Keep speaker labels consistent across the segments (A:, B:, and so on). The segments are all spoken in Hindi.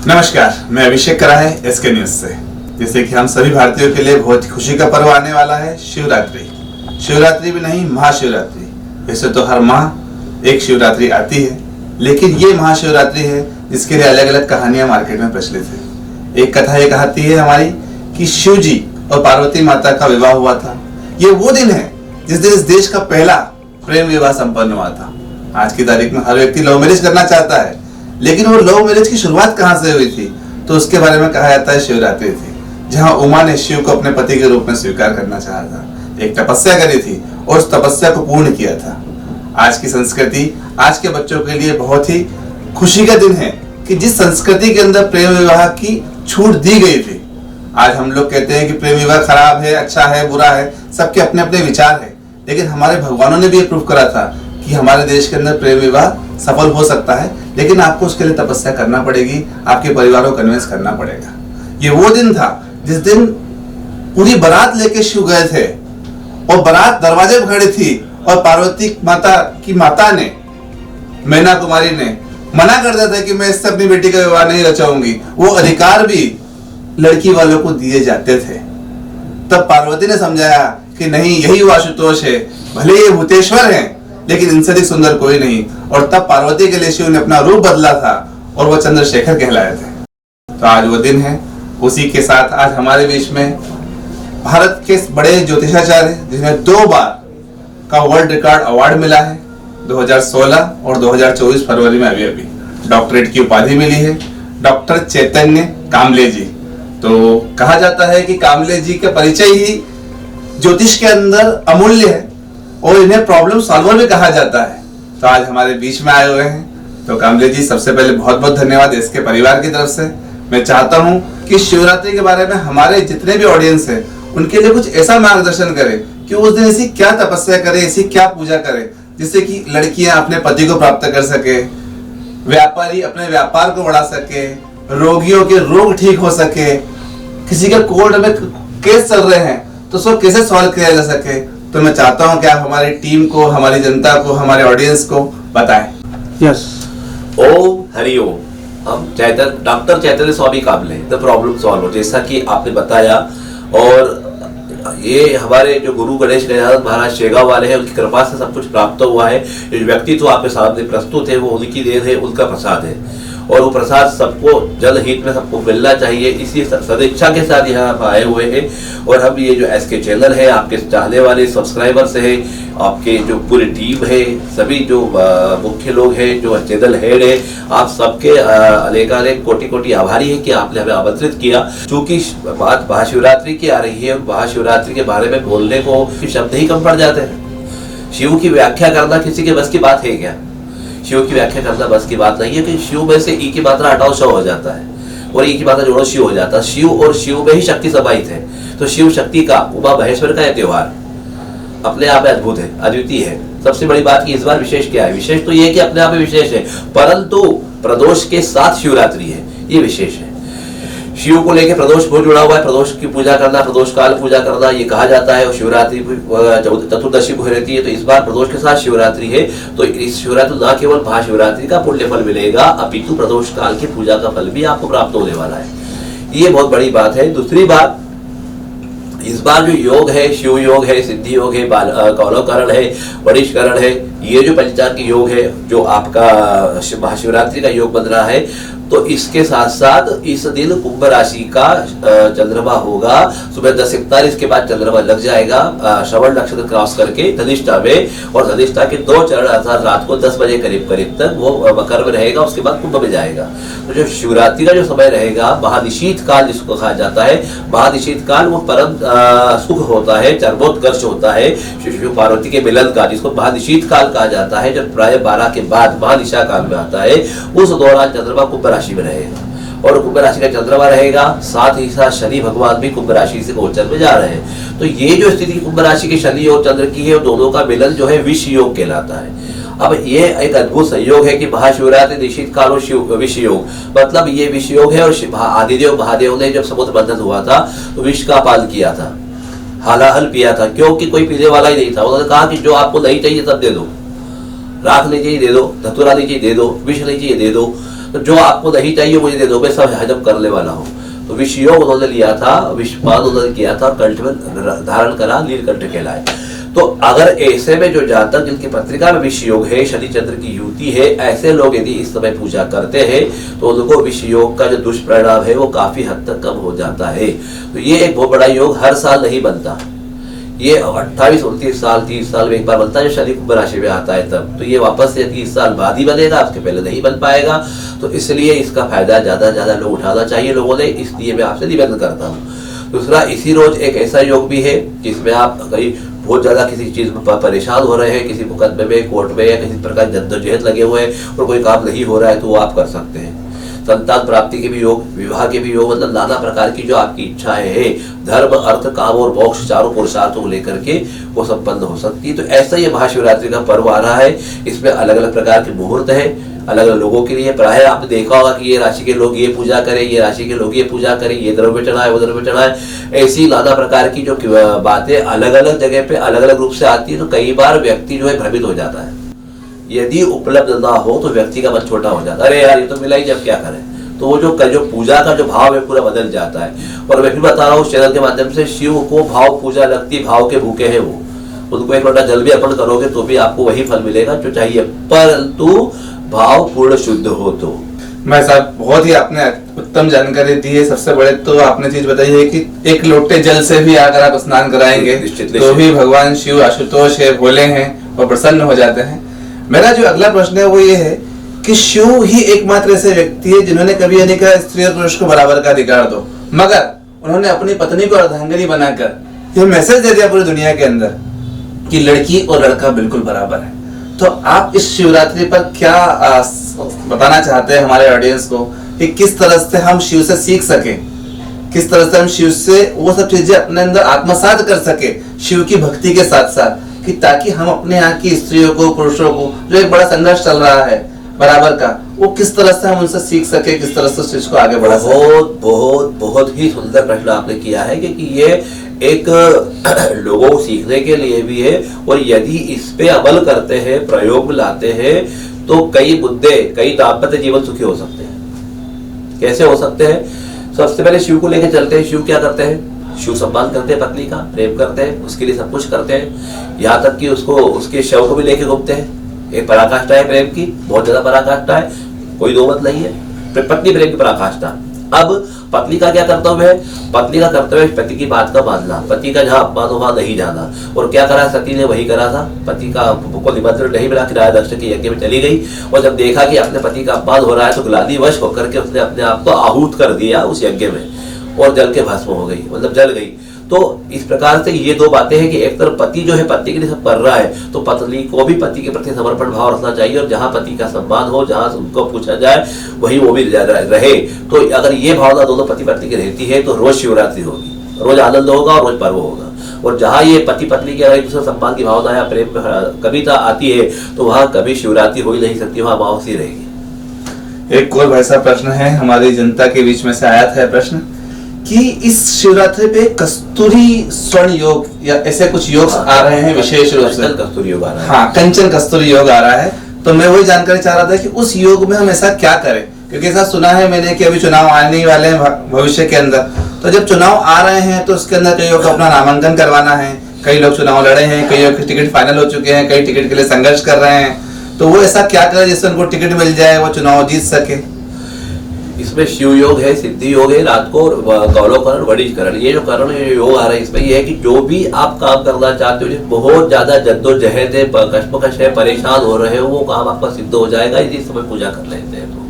A: नमस्कार, मैं अभिषेक कराहे एसके न्यूज से। जैसे कि हम सभी भारतीयों के लिए बहुत खुशी का पर्व आने वाला है, शिवरात्रि। शिवरात्रि भी नहीं, महाशिवरात्रि। वैसे तो हर माह एक शिवरात्रि आती है, लेकिन ये महाशिवरात्रि है जिसके लिए अलग अलग कहानियां मार्केट में प्रचलित है। एक कथा ये कहती है हमारी कि शिव जी और पार्वती माता का विवाह हुआ था। ये वो दिन है जिस दिन इस देश का पहला प्रेम विवाह संपन्न हुआ था। आज की तारीख में हर व्यक्ति लव मैरिज करना चाहता है, लेकिन वो लव मैरिज की शुरुआत कहां से हुई थी, तो उसके बारे में कहा जाता है शिवरात्रि थी, जहां उमा ने शिव को अपने पति के रूप में स्वीकार करना चाहा था। एक तपस्या करी थी और उस तपस्या को पूर्ण किया था। आज की संस्कृति आज के बच्चों के लिए बहुत ही खुशी का दिन है कि जिस संस्कृति के अंदर प्रेम विवाह की छूट दी गई थी। आज हम लोग कहते हैं कि प्रेम विवाह खराब है, अच्छा है, बुरा है, सबके अपने अपने विचार है, लेकिन हमारे भगवानों ने भी ये प्रूफ करा था कि हमारे देश के अंदर प्रेम विवाह सफल हो सकता है, लेकिन आपको उसके लिए तपस्या करना पड़ेगी, आपके परिवार को कन्विंस करना पड़ेगा। ये वो दिन था जिस दिन पूरी बारात लेके शिव गए थे और बारात दरवाजे पर खड़ी थी और पार्वती माता की माता ने, मैना कुमारी ने मना कर दिया था कि मैं इससे अपनी बेटी का विवाह नहीं रचाऊंगी। वो अधिकार भी लड़की वालों को दिए जाते थे। तब पार्वती ने समझाया कि नहीं, यही वो आशुतोष है, भले ये भूतेश्वर हैं, लेकिन इनसे अधिक सुंदर कोई नहीं। और तब पार्वती के लिए शिव ने अपना रूप बदला था और वो चंद्रशेखर कहलाए थे। तो आज वो दिन है। उसी के साथ आज हमारे बीच में भारत के बड़े ज्योतिषाचार्य जिन्हें 2 बार का वर्ल्ड रिकॉर्ड अवार्ड मिला है, 2016 और 2024 फरवरी में अभी डॉक्टरेट की उपाधि मिली है, डॉक्टर चैतन्य कामले जी। तो कहा जाता है कि कामले जी का परिचय ही ज्योतिष के अंदर अमूल्य है और इन्हें प्रॉब्लम सॉल्वर भी कहा जाता है। तो आज हमारे बीच में आए हुए हैं। तो कामले जी, सबसे पहले बहुत बहुत धन्यवाद इसके परिवार की तरफ से। मैं चाहता हूं कि शिवरात्रि के बारे में हमारे जितने भी ऑडियंस है उनके लिए कुछ ऐसा मार्गदर्शन करें कि उस दिन ऐसी क्या तपस्या करें, ऐसी क्या पूजा करें जिससे कि लड़कियां अपने पति को प्राप्त कर सके, व्यापारी अपने व्यापार को बढ़ा सके, रोगियों के रोग ठीक हो सके, किसी के कोर्ट में केस चल रहे हैं तो उसको कैसे सॉल्व किया जा सके। तो मैं चाहता हूं कि आप हमारी टीम को, हमारी जनता को, हमारे ऑडियंस को बताएं।
B: यस। ओम हरि ओम। हम doctor Chaitanya Swami Kamle, the problem solver, जैसा कि आपने बताया। और ये हमारे जो गुरु गणेश गजानन महाराज शेगांव वाले हैं, उनकी कृपा से सब कुछ प्राप्त हुआ है। जो व्यक्ति तो आपके सामने प्रस्तुत है वो उनकी देन है, उनका प्रसाद है, और वो प्रसाद सबको जल हित में सबको मिलना चाहिए। इसी सदिच्छा के साथ यहाँ आप आए हुए हैं। और हम ये जो एसके चैनल है, आपके चाहने वाले सब्सक्राइबर्स है, आपके जो पूरी टीम है, सभी जो मुख्य लोग हैं, जो चैनल हेड है, आप सबके अनेकानेक कोटि कोटि आभारी है कि आपने हमें आमंत्रित किया। क्योंकि बात महाशिवरात्रि की आ रही है, महाशिवरात्रि के बारे में बोलने को शब्द ही कम पड़ जाते हैं। शिव की व्याख्या करना किसी के बस की बात है क्या? शिव की व्याख्या करना बस की बात नहीं है कि शिव में से ई की मात्रा हटाओ शव हो जाता है और ई की मात्रा जोड़ो शिव हो जाता है। शिव और शिव में ही शक्ति समाहित है। तो शिव शक्ति का, उमा महेश्वर का यह त्योहार अपने आप में अद्भुत है, अद्वितीय है। सबसे बड़ी बात कि इस बार विशेष क्या है? विशेष तो ये कि अपने आप में विशेष है, परंतु प्रदोष के साथ शिवरात्रि है, ये विशेष है। शिव को लेकर प्रदोष बहुत जुड़ा हुआ है। प्रदोष की पूजा करना, प्रदोष काल पूजा करना, ये कहा जाता है। और शिवरात्रि चतुर्दशी को रहती है, तो इस बार प्रदोष के साथ शिवरात्रि है। तो इस शिवरात्रि न केवल महाशिवरात्रि का पुण्य फल मिलेगा, अपितु प्रदोष काल की पूजा का फल भी आपको प्राप्त होने वाला है। ये बहुत बड़ी बात है। दूसरी बात, इस बार जो योग है, शिव योग है, सिद्धि योग है, कौलकरण है, वरिष्ठकरण है, ये जो पंचचार के योग है, जो आपका महाशिवरात्रि का योग बन रहा है, तो इसके साथ साथ इस दिन कुंभ राशि का चंद्रमा होगा। सुबह 10:41 के बाद चंद्रमा लग जाएगा श्रवण नक्षत्र क्रॉस करके धनिष्ठा में, और धनिष्ठा के 2 चरण अर्थात रात को 10 बजे करीब तक वो मकर में रहेगा, उसके बाद कुंभ में जाएगा। तो जो शिवरात्रि का जो समय रहेगा, महानिशीत काल जिसको कहा जाता है, महानिशीत काल वो परम सुख होता है, चरमोत्कर्ष होता है शिव पार्वती के मिलन का, जिसको महानिशीत काल कहा जाता है, जो प्राय 12 के बाद महानिशा काल में आता है। उस दौरान चंद्रमा कुंभ राशि में रहेगा और कुंभ राशि का चंद्रमा रहेगा, साथ ही साथ शनि भगवान भी कुंभ राशि से गोचर में जा रहे हैं। तो ये जो स्थिति कुंभ राशि के शनि और चंद्र की है, दोनों का मिलन जो है विष योग कहलाता है। अब ये एक अद्भुत संयोग है कि महाशिवरात्रि निश्चित काल और विष योग, मतलब ये विष योग है। और आदिदेव महादेव ने जब समुद्र मंथन हुआ था तो विष का पान किया था, हालाहल पिया था, क्योंकि कोई पीने वाला ही नहीं था। उन्होंने कहा कि जो आपको नहीं चाहिए सब दे दो, राख लीजिए दे दो, धतूरा लीजिए दे दो, विष लीजिए दे दो। तो जो आपको नहीं चाहिए मुझे दे दो, मैं सब हजम करने वाला हूँ। तो विष योग उन्होंने लिया था, विषपान उन्होंने किया था, कंठ में धारण करा, नीलकंठ कहलाए। तो अगर ऐसे में जो जातक जिनकी पत्रिका में विष योग है, शनि चंद्र की युति है, ऐसे लोग यदि इस समय पूजा करते हैं तो उनको विष योग का जो दुष्परिणाम है वो काफी हद तक कम हो जाता है। तो ये एक बहुत बड़ा योग हर साल नहीं बनता, ये 28, 29 साल, 30 साल में एक बार बनता है जब शनि कुंभ राशि में आता है तब। तो ये वापस से 30 साल बाद ही बनेगा, उसके पहले नहीं बन पाएगा। तो इसलिए इसका फायदा ज्यादा से ज्यादा लोग उठाना चाहिए लोगों ने, इसलिए मैं आपसे निवेदन करता हूँ। दूसरा, इसी रोज एक ऐसा योग भी है जिसमें आप कहीं बहुत ज्यादा किसी चीज में परेशान हो रहे हैं, किसी मुकदमे में, कोर्ट में या किसी प्रकार जद्दोजहद लगे हुए हैं और कोई काम नहीं हो रहा है, तो वो आप कर सकते हैं। संतान प्राप्ति के भी योग, विवाह के भी योग, मतलब नाना प्रकार की जो आपकी इच्छाएं हैं, धर्म, अर्थ, काम और मोक्ष चारों पुरुषार्थों को लेकर के वो संपन्न हो सकती है। तो ऐसा ये महाशिवरात्रि का पर्व आ रहा है, इसमें अलग अलग प्रकार के मुहूर्त है अलग अलग लोगों के लिए। प्राय आपने देखा होगा कि ये राशि के लोग ये पूजा करें, ये राशि के लोग ये पूजा करें, ये द्रव्य चढ़ाए, वो द्रव्य चढ़ाए, ऐसी नाना प्रकार की जो बातें अलग अलग जगह पे अलग अलग रूप से आती है। तो कई बार व्यक्ति जो है भ्रमित हो जाता है, यदि उपलब्ध ना हो तो व्यक्ति का मन छोटा हो जाता है, अरे यार ये तो मिला ही, जब क्या करें। तो वो जो पूजा का जो भाव है पूरा बदल जाता है। और मैं भी बता रहा हूँ उस चैनल के माध्यम से, शिव को भाव पूजा लगती, भाव के भूखे हैं वो, उनको एक लोटा जल भी अर्पण करोगे तो भी आपको वही फल मिलेगा जो चाहिए, परंतु भाव पूर्ण शुद्ध हो। तो
A: मैं साहब बहुत ही आपने उत्तम जानकारी दी है। सबसे बड़े तो आपने चीज बताई है कि एक लोटे जल से भी अगर आप स्नान कराएंगे तो भी भगवान शिव आशुतोष है, भोले हैं और प्रसन्न हो जाते हैं। मेरा जो अगला प्रश्न है वो ये है कि शिव ही एकमात्र ऐसे व्यक्ति है जिन्होंने कभी ये नहीं कहा स्त्री और पुरुष को बराबर का अधिकार दो, मगर उन्होंने अपनी पत्नी को अर्धांगिनी बनाकर ये मैसेज दे दिया पूरी दुनिया के अंदर कि लड़की और लड़का बिल्कुल बराबर है। तो आप इस शिवरात्रि पर क्या बताना चाहते हैं हमारे ऑडियंस को कि किस तरह से हम शिव से सीख सके, किस तरह से हम शिव से वो सब चीजें अपने अंदर आत्मसात कर सके शिव की भक्ति के साथ साथ, कि ताकि हम अपने यहाँ की स्त्रियों को, पुरुषों को, जो एक बड़ा संघर्ष चल रहा है बराबर का, वो किस तरह से हम उनसे सीख सके, किस तरह से उस चीज को आगे बढ़ा सके।
B: बहुत बहुत बहुत ही सुंदर प्रश्न आपने किया है, क्योंकि ये एक लोगों को सीखने के लिए भी है, और यदि इस पे अमल करते हैं, प्रयोग में लाते हैं, तो कई मुद्दे, कई दाम्पत्य जीवन सुखी हो सकते हैं। कैसे हो सकते हैं? सबसे पहले शिव को लेकर चलते हैं। शिव क्या करते हैं? शिव सम्मान करते हैं, पत्नी का प्रेम करते हैं, उसके लिए सब कुछ करते हैं, यहाँ तक कि उसको, उसके शव को भी लेके घूमते हैं। एक पराकाष्ठा है प्रेम की, बहुत ज्यादा पराकाष्ठा है, कोई दो मत नहीं है, पत्नी प्रेम की पराकाष्ठा। अब पत्नी का क्या कर्तव्य है? पत्नी का कर्तव्य है पति की बात का मानना, पति का जहाँ अपमान हो वहां नहीं जाना। और क्या करा सती ने? वही करा था। पति का को निमंत्रण नहीं मिला, किराया दक्ष के यज्ञ में चली गई, और जब देखा कि अपने पति का अपमान हो रहा है तो ग्लानिवश होकर के उसने अपने आप को आहूत कर दिया उस यज्ञ में, और जल के भस्म हो गई, मतलब जल गई। तो इस प्रकार से ये दो बातें हैं कि एक तरफ पति जो है पति के लिए सब कर रहा है, तो पत्नी को भी पति के प्रति समर्पण भाव रखना चाहिए, और जहां पति का सम्मान हो, जहां उनको पूछा जाए वही वो भी रहे। तो अगर ये भावना दोनों पति पत्नी की रहती है तो रोज शिवरात्रि होगी, रोज आनंद होगा और रोज पर्व होगा। और जहां ये पति पत्नी के एक दूसरे सम्मान की भावना या प्रेम कविता आती है तो वहां कभी शिवरात्रि हो ही नहीं सकती, वहां अमावस्या रहेगी।
A: एक और वैसा प्रश्न है हमारी जनता के बीच में से आया था प्रश्न कि इस शिवरात्रि पे कस्तूरी स्वर्ण योग या ऐसे कुछ योग आ रहे हैं विशेष रूप से,
B: कस्तूरी योग आ रहा है।
A: हाँ, कंचन कस्तूरी योग आ रहा है। तो मैं वही जानकारी चाह रहा था कि उस योग में हम ऐसा क्या करें, क्योंकि ऐसा सुना है मैंने कि अभी चुनाव आने ही वाले हैं भविष्य के अंदर। तो जब चुनाव आ रहे हैं तो उसके अंदर कई लोग अपना नामांकन करवाना है, कई लोग चुनाव लड़े हैं, कई लोग टिकट फाइनल हो चुके हैं, कई टिकट के लिए संघर्ष कर रहे हैं। तो वो ऐसा क्या करें जिससे उनको टिकट मिल जाए, वो चुनाव जीत सके।
B: इसमें शिव योग है, सिद्धि योग है, रात को गौरवकरण, वणीकरण, ये जो करण योग आ रहा है इसमें ये है कि जो भी आप काम करना चाहते हो, बहुत ज्यादा जद्दोजहद है, कश्मकश है, परेशान हो रहे हो, वो काम आपका सिद्ध हो जाएगा यदि इस समय पूजा कर लेते हैं तो।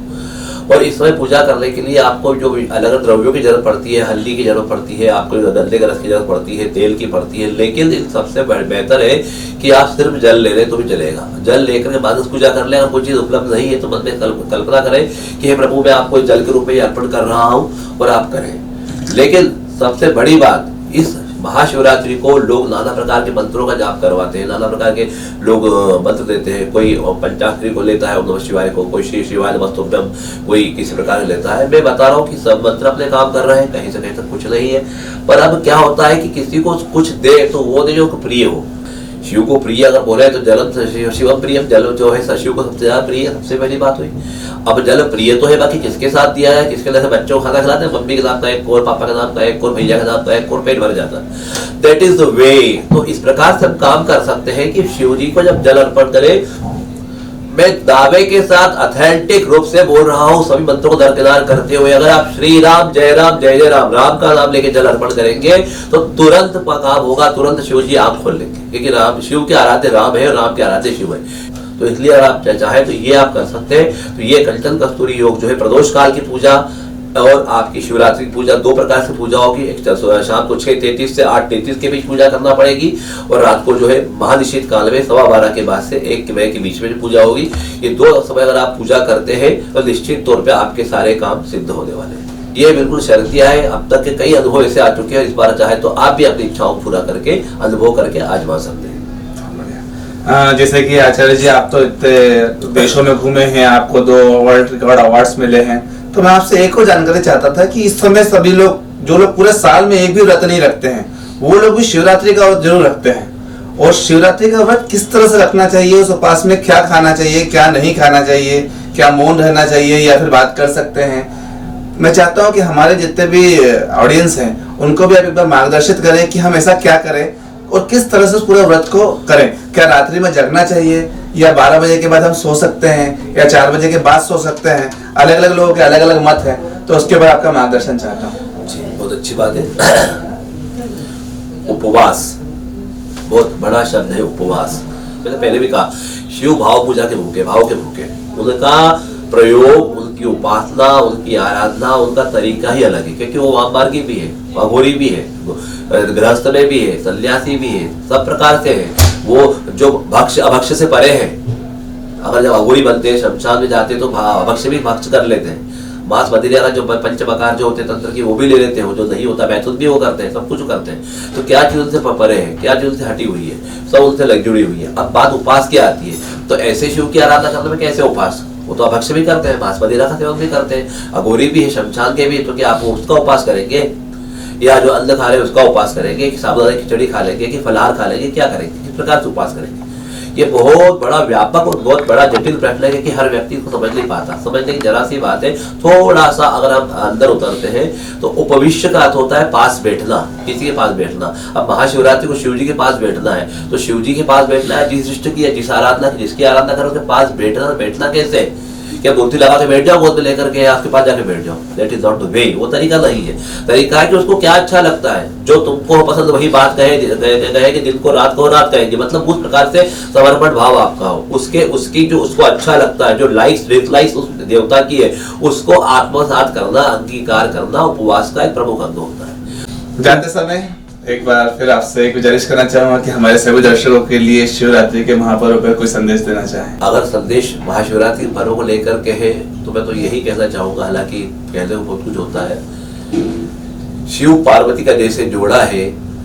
B: और इस समय पूजा करने के लिए आपको जो अलग अलग द्रव्यों की जरूरत पड़ती है, हल्दी की जरूरत पड़ती है, आपको गंदे का रस की जरूरत पड़ती है, तेल की पड़ती है, लेकिन सबसे बेहतर है कि आप सिर्फ जल ले लें तो भी चलेगा। जल लेकर के बाद पूजा कर ले। अगर कोई चीज उपलब्ध नहीं है तो मन में कल्पना करें कि हे प्रभु, मैं आपको जल के रूप में अर्पण कर रहा हूँ, और आप करें। लेकिन सबसे बड़ी बात, इस महाशिवरात्रि को लोग नाना प्रकार के मंत्रों का जाप करवाते हैं, नाना प्रकार के लोग मंत्र देते हैं। कोई पंचाक्षरी को लेता है ओम नमः शिवाय को, कोई श्री शिवाय नमस्तुभ्यम, कोई किसी प्रकार से लेता है। मैं बता रहा हूँ कि सब मंत्र अपने काम कर रहे हैं, कहीं से कहीं तक कुछ नहीं है। पर अब क्या होता है कि किसी को कुछ दे तो वो दे जो प्रिय हो। शिव को प्रिय अगर बोले तो जलम शिवम प्रियम, जल जो है शिव को सबसे ज्यादा प्रिय, सबसे पहली बात हुई। अब जल प्रिय तो है, बाकी किसके साथ दिया है, किसके जैसे बच्चों को खाना खिलाते हैं, मम्मी के नाम का एक और, पापा के नाम का एक और, भैया के नाम का एक और, पेट भर जाता है। That is the way. तो इस प्रकार से हम काम कर सकते हैं कि शिव जी को जब जल अर्पण करें, मैं दावे के साथ ऑथेंटिक रूप से बोल रहा हूं सभी मंत्रों को दरकिनार करते हुए, अगर आप श्री राम जय जय राम, राम का नाम लेके जल अर्पण करेंगे तो तुरंत काम होगा, तुरंत शिव जी आंख खोल लेंगे, क्योंकि राम शिव के आराध्य राम है और राम के आराध्य शिव है। तो इसलिए अगर आप चाहे तो ये आप कर सकते हैं। तो ये कंचन कस्तूरी योग जो है प्रदोष काल की पूजा और आपकी शिवरात्रि की पूजा, दो प्रकार से पूजा होगी। एक शाम को 6:33 से 8:33 के बीच पूजा करना पड़ेगी, और रात को जो है महानिशीत काल में 12:15 के बाद से 1 बजे के बीच में पूजा होगी। ये दो समय अगर आप पूजा करते हैं तो निश्चित तौर पे आपके सारे काम सिद्ध होने वाले हैं। ये बिल्कुल शर्तिया है। अब तक के कई अनुभव ऐसे आ चुके हैं, इस बार चाहे तो आप भी अपनी इच्छाओं को पूरा करके अनुभव करके आजमा सकते हैं।
A: जैसे कि आचार्य जी, आप तो इतने देशों में घूमे हैं, आपको 2 वर्ल्ड रिकॉर्ड अवार्ड्स मिले हैं, तो मैं आपसे एक और जानकारी चाहता था कि इस समय सभी लोग, जो लोग पूरे साल में एक भी व्रत नहीं रखते हैं, वो लोग भी शिवरात्रि का व्रत जरूर रखते हैं। और शिवरात्रि का व्रत किस तरह से रखना चाहिए, उस उपास में क्या खाना चाहिए, क्या नहीं खाना चाहिए, क्या मौन रहना चाहिए या फिर बात कर सकते हैं? मैं चाहता हूँ कि हमारे जितने भी ऑडियंस हैं उनको भी आप एक बार मार्गदर्शित करें कि हम ऐसा क्या करें और किस तरह से उस पूरे व्रत को करें। क्या रात्रि में जगना चाहिए, या 12 बजे के बाद हम सो सकते हैं, या 4 बजे के बाद सो सकते हैं? अलग अलग लोगों के अलग अलग मत है, तो उसके बाद आपका मार्गदर्शन चाहता हूँ।
B: जी, बहुत अच्छी बात है। उपवास बहुत बड़ा शब्द है, उपवास। मैंने पहले भी कहा, शिव भाव पूजा के भूखे, भाव के भूखे। उनका प्रयोग, उनकी उपासना, उनकी आराधना, उनका तरीका ही अलग है, क्योंकि वो वाममार्गी भी है, अघोरी भी है, गृहस्थ में भी है, सन्यासी भी है, सब प्रकार से है। वो जो भक्ष अभक्ष से परे है। अगर जब अघोरी बनते हैं, शमशान में जाते हैं, तो अभक्ष भी भक्ष कर लेते हैं। मांस मदिरा का जो पंचमकार जो होते हैं तंत्र की, वो भी ले लेते हैं। वो जो नहीं होता मैथुन भी वो करते हैं, सब कुछ करते हैं। तो क्या चीज उनसे परे है, क्या चीज उनसे हटी हुई है, सब उनसे लग जुड़ी हुई है। अब बात उपास की आती है, तो ऐसे शिव की आराधना करने में कैसे उपास? वो तो अभक्ष भी करते हैं, मांस मदिरा का सेवन भी करते हैं, अघोरी भी है, शमशान के भी। तो क्या आप उसका उपास करेंगे, या जो अन्न खा रहे हैं उसका उपास करेंगे, कि साबुदाना खिचड़ी खा लेंगे, कि फलाहार खा लेंगे, क्या करेंगे, किस प्रकार से उपास करेंगे? ये बहुत बड़ा व्यापक और बहुत बड़ा जटिल प्रश्न है कि हर व्यक्ति को समझ नहीं पाता। समझने की जरा सी बात है, थोड़ा सा अगर हम अंदर उतरते हैं तो उपविश्य का अर्थ होता है पास बैठना, किसी के पास बैठना। अब महाशिवरात्रि को शिव जी के पास बैठना है, तो शिव जी के पास बैठना है, जिस इष्ट की, जिस आराधना की, जिसकी आराधना करो उसके पास बैठना कैसे? क्या मूर्ति लगा के बैठ जाओ, गोद में लेकर के आपके पास जाके बैठ जाओ? That is not the way. वो तरीका नहीं है। तरीका है कि उसको क्या अच्छा लगता है, जो तुमको पसंद वही बात कहे कि दिन को रात को रात कहेंगे, मतलब उस प्रकार से समर्पण भाव आपका हो। उसकी जो उसको अच्छा लगता है, जो लाइक्स डिसलाइक्स उस देवता की है, उसको आत्मसात करना, अंगीकार करना उपवास का एक प्रमुख अंग होता है।
A: जाते समय एक बार फिर आपसे एक गुजारिश करना चाहूंगा कि हमारे सभी दर्शकों के लिए शिवरात्रि के महापर्व पर कोई संदेश देना चाहें।
B: अगर संदेश महाशिवरात्रि पर्व को लेकर के है तो मैं तो यही कहना चाहूंगा, हालांकि कहने को बहुत कुछ होता है। शिव पार्वती का जैसे जोड़ा है,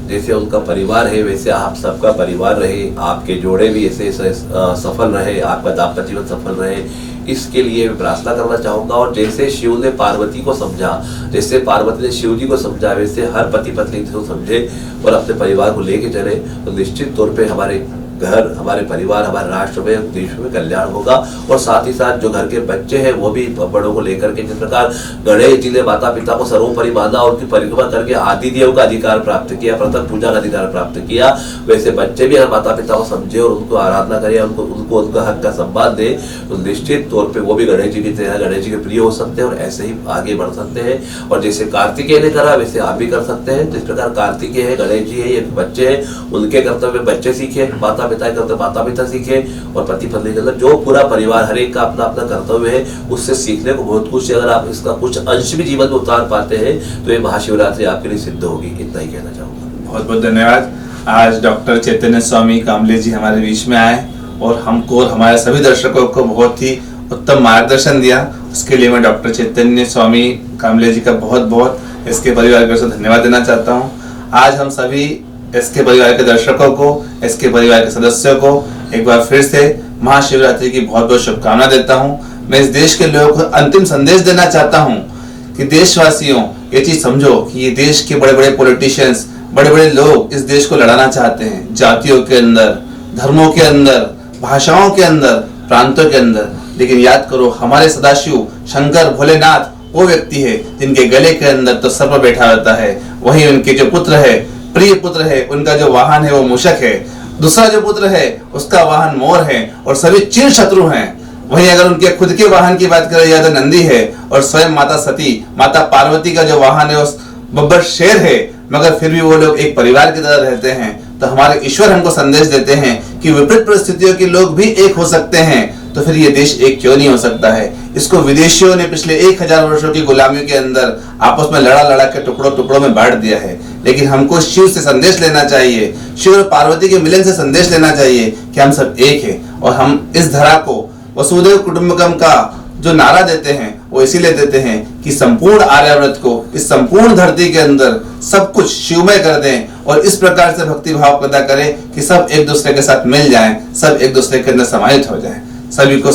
B: जैसे उनका परिवार है, वैसे आप सबका परिवार रहे, आपके जोड़े भी ऐसे सफल रहे, आपका दाम्पत्य जीवन सफल रहे, इसके लिए मैं प्रार्थना करना चाहूंगा। और जैसे शिव ने पार्वती को समझा, जैसे पार्वती ने शिव जी को समझा, वैसे हर पति पत्नी को समझे और अपने परिवार को लेके चले, तो निश्चित तौर पे हमारे घर, हमारे परिवार, हमारे राष्ट्र में, देश में कल्याण होगा। और साथ ही साथ जो घर के बच्चे हैं वो भी बड़ों को लेकर के, जिस प्रकार गणेश जी ने माता पिता को सर्वोपरि माना और उनकी परिक्रमा करके आदि देव का अधिकार प्राप्त किया, प्रथम पूजा का अधिकार प्राप्त किया, वैसे बच्चे भी माता पिता को समझे और उनको आराधना करें, उनको उनका हक का सम्मान दे, तो निश्चित तौर पर वो भी गणेश जी की तरह गणेश जी के प्रिय हो सकते हैं और ऐसे ही आगे बढ़ सकते हैं। और जैसे कार्तिकेय ने करा वैसे आप भी कर सकते हैं। जिस प्रकार कार्तिकेय है, गणेश जी है, ये बच्चे हैं, उनके कर्तव्य बच्चे सीखे, माता पिता करते माता पिता सीखे, और पति पत्नी के अंदर जो पूरा परिवार, हर एक का अपना अपना कर्तव्य है, उससे सीखने को बहुत कुछ है। अगर आप इसका कुछ अंश भी जीवन में उतार पाते हैं तो ये महाशिवरात्रि आपके लिए सिद्ध होगी। इतना ही कहना चाहूंगा।
A: बहुत बहुत धन्यवाद। आज डॉक्टर चैतन्य स्वामी कामले जी हमारे बीच में आए और हमको और हमारे सभी दर्शकों को बहुत ही उत्तम मार्गदर्शन दिया। उसके लिए मैं डॉक्टर चैतन्य स्वामी कामले जी का बहुत बहुत इसके परिवार की ओर से धन्यवाद देना चाहता हूँ। आज हम सभी इसके परिवार के दर्शकों को, इसके परिवार के सदस्यों को एक बार फिर से महाशिवरात्रि की बहुत बहुत शुभकामना देता हूँ। मैं इस देश के लोगों को अंतिम संदेश देना चाहता हूँ कि देशवासियों, ये चीज समझो कि ये देश के बड़े बड़े पॉलिटिशियंस, बड़े बड़े लोग इस देश को लड़ाना चाहते हैं, जातियों के अंदर धर्मों के अंदर, भाषाओं के अंदर, प्रांतों के अंदर। लेकिन याद करो, हमारे सदाशिव शंकर भोलेनाथ वो व्यक्ति है जिनके गले के अंदर तो सर्प बैठा रहता है। वहीं उनके जो पुत्र है, प्रिय पुत्र है, उनका जो वाहन है वो मूषक है। दूसरा जो पुत्र है उसका वाहन मोर है और सभी चिर शत्रु हैं। वहीं अगर उनके खुद के वाहन की बात करें या तो नंदी है, और स्वयं माता सती, माता पार्वती का जो वाहन है उस बब्बर शेर है, मगर फिर भी वो लोग एक परिवार की तरह रहते हैं। तो हमारे ईश्वर हमको संदेश देते हैं कि विपरीत परिस्थितियों के लोग भी एक हो सकते हैं, तो फिर ये देश एक क्यों नहीं हो सकता है। इसको विदेशियों ने पिछले 1000 वर्षों की गुलामी के अंदर आपस में लड़ा लड़ा के टुकड़ों टुकड़ों में बांट दिया है। लेकिन हमको शिव से संदेश लेना चाहिए, शिव और पार्वती के मिलन से संदेश लेना चाहिए कि हम सब एक है। और हम इस धरा को वसुधैव कुटुंबकम का जो नारा देते हैं वो इसीलिए देते हैं कि संपूर्ण आर्यावर्त को, इस संपूर्ण धरती के अंदर सब कुछ शिवमय कर दें और इस प्रकार से भक्ति भाव पैदा करें कि सब एक दूसरे के साथ मिल जाएं, सब एक दूसरे के अंदर समाहित हो जाएं। सभी को